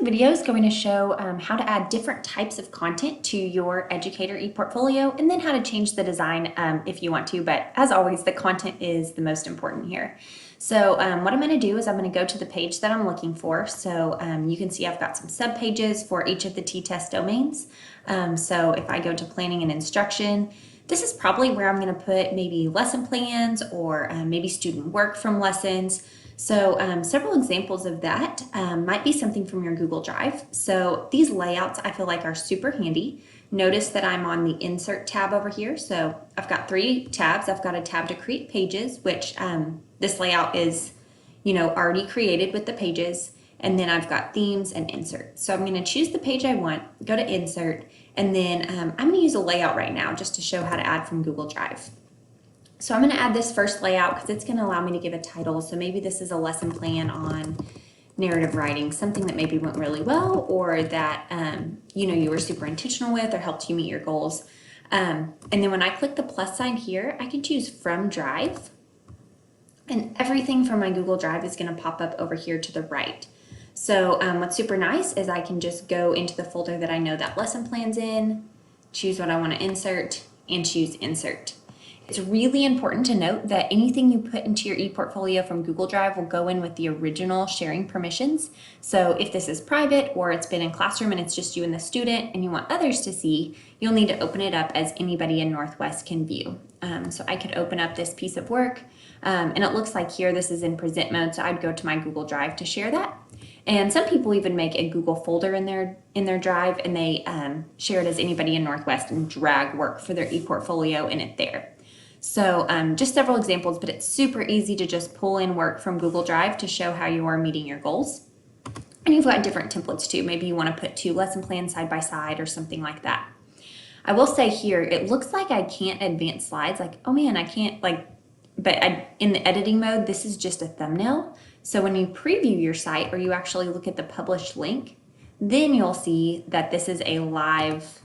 video is going to show how to add different types of content to your Educator ePortfolio and then how to change the design if you want to. But as always, the content is the most important here. So what I'm going to do is I'm going to go to the page that I'm looking for. So you can see I've got some sub pages for each of the T-test domains. So if I go to planning and instruction, this is probably where I'm going to put maybe lesson plans or maybe student work from lessons. So several examples of that might be something from your Google Drive. So these layouts I feel like are super handy. Notice that I'm on the Insert tab over here. So I've got 3 tabs. I've got a tab to create pages, which this layout is, already created with the pages. And then I've got themes and insert. So I'm going to choose the page I want, go to insert, and then I'm going to use a layout right now just to show how to add from Google Drive. So I'm going to add this first layout because it's going to allow me to give a title. So maybe this is a lesson plan on narrative writing, something that maybe went really well or that you were super intentional with or helped you meet your goals. And then when I click the plus sign here, I can choose from Drive. And everything from my Google Drive is going to pop up over here to the right. So what's super nice is I can just go into the folder that I know that lesson plan's in, choose what I want to insert, and choose insert. It's really important to note that anything you put into your ePortfolio from Google Drive will go in with the original sharing permissions. So if this is private or it's been in classroom and it's just you and the student and you want others to see, you'll need to open it up as anybody in Northwest can view. So I could open up this piece of work and it looks like here this is in present mode, so I'd go to my Google Drive to share that. And some people even make a Google folder in their drive and they share it as anybody in Northwest and drag work for their ePortfolio in it there. So just several examples, but it's super easy to just pull in work from Google Drive to show how you are meeting your goals. And you've got different templates too. Maybe you want to put 2 lesson plans side by side or something like that. I will say here, it looks like I can't advance slides. Like, oh man, I can't in the editing mode, this is just a thumbnail. So when you preview your site or you actually look at the published link, then you'll see that this is a live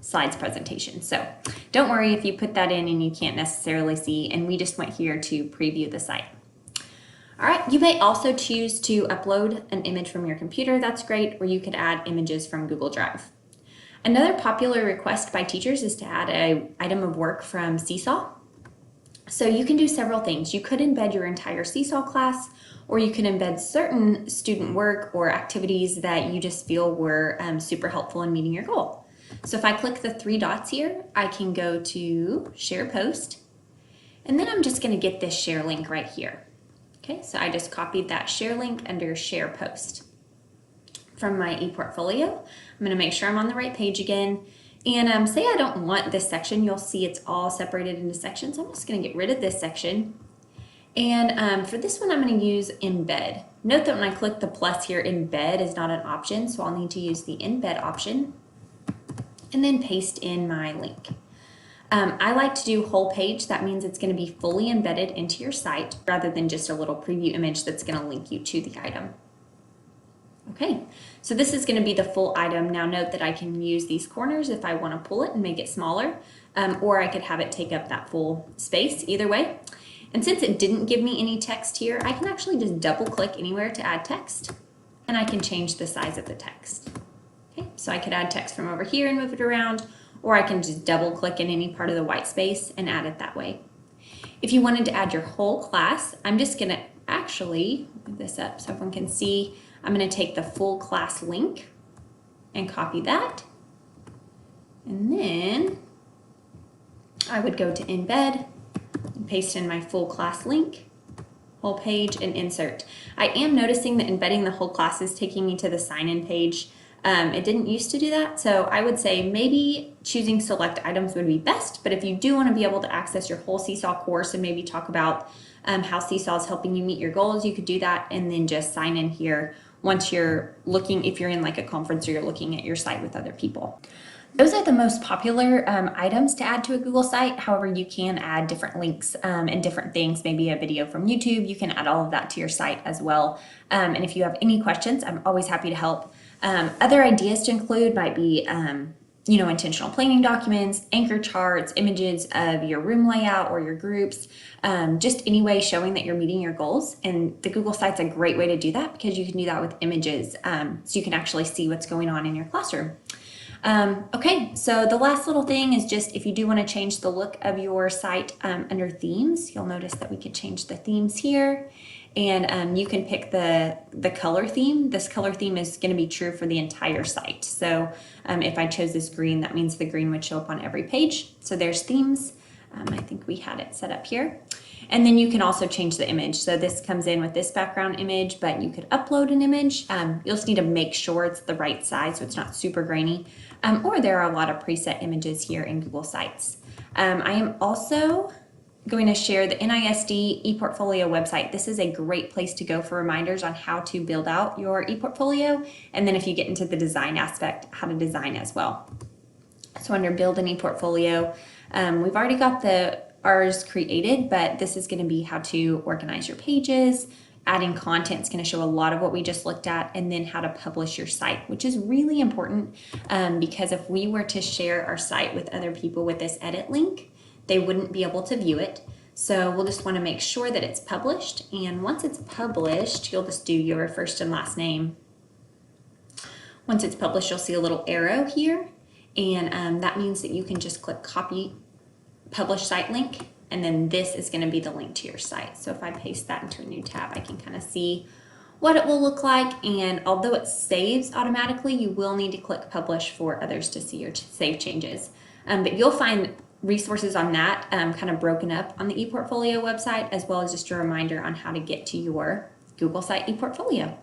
slides presentation. So don't worry if you put that in and you can't necessarily see, and we just went here to preview the site. All right, you may also choose to upload an image from your computer. That's great, or you could add images from Google Drive. Another popular request by teachers is to add an item of work from Seesaw. So you can do several things. You could embed your entire Seesaw class, or you can embed certain student work or activities that you just feel were super helpful in meeting your goal. So if I click the 3 dots here, I can go to Share Post, and then I'm just going to get this share link right here. Okay, so I just copied that share link under Share Post from my ePortfolio. I'm going to make sure I'm on the right page again. And say I don't want this section, you'll see it's all separated into sections. I'm just going to get rid of this section. And for this one, I'm going to use Embed. Note that when I click the plus here, Embed is not an option, so I'll need to use the Embed option and then paste in my link. I like to do whole page. That means it's going to be fully embedded into your site rather than just a little preview image that's going to link you to the item. Okay, so this is going to be the full item. Now note that I can use these corners if I want to pull it and make it smaller, or I could have it take up that full space, either way. And since it didn't give me any text here, I can actually just double click anywhere to add text, and I can change the size of the text. Okay, so I could add text from over here and move it around, or I can just double click in any part of the white space and add it that way. If you wanted to add your whole class, I'm just going to actually move this up so everyone can see. I'm going to take the full class link and copy that. And then I would go to Embed and paste in my full class link, whole page, and insert. I am noticing that embedding the whole class is taking me to the sign-in page. It didn't used to do that, so I would say maybe choosing select items would be best, but if you do want to be able to access your whole Seesaw course and maybe talk about how Seesaw is helping you meet your goals, you could do that and then just sign in here once you're looking, if you're in like a conference or you're looking at your site with other people. Those are the most popular items to add to a Google site. However, you can add different links and different things, maybe a video from YouTube. You can add all of that to your site as well. And if you have any questions, I'm always happy to help. Other ideas to include might be intentional planning documents, anchor charts, images of your room layout or your groups, just any way showing that you're meeting your goals. And the Google Site's a great way to do that because you can do that with images, so you can actually see what's going on in your classroom. Okay, so the last little thing is just if you do want to change the look of your site under themes, you'll notice that we could change the themes here. And you can pick the color theme. This color theme is going to be true for the entire site. So if I chose this green, that means the green would show up on every page. So there's themes. I think we had it set up here. And then you can also change the image. So this comes in with this background image, but you could upload an image. You'll just need to make sure it's the right size so it's not super grainy. Or there are a lot of preset images here in Google Sites. I am also going to share the NISD ePortfolio website. This is a great place to go for reminders on how to build out your ePortfolio. And then if you get into the design aspect, how to design as well. So under build an ePortfolio, we've already got ours created, but this is going to be how to organize your pages. Adding content is going to show a lot of what we just looked at, and then how to publish your site, which is really important because if we were to share our site with other people with this edit link, they wouldn't be able to view it. So we'll just want to make sure that it's published. And once it's published, you'll just do your first and last name. Once it's published, you'll see a little arrow here. And that means that you can just click copy publish site link. And then this is going to be the link to your site. So if I paste that into a new tab, I can kind of see what it will look like. And although it saves automatically, you will need to click publish for others to see your save changes. But you'll find resources on that kind of broken up on the ePortfolio website, as well as just a reminder on how to get to your Google Site ePortfolio.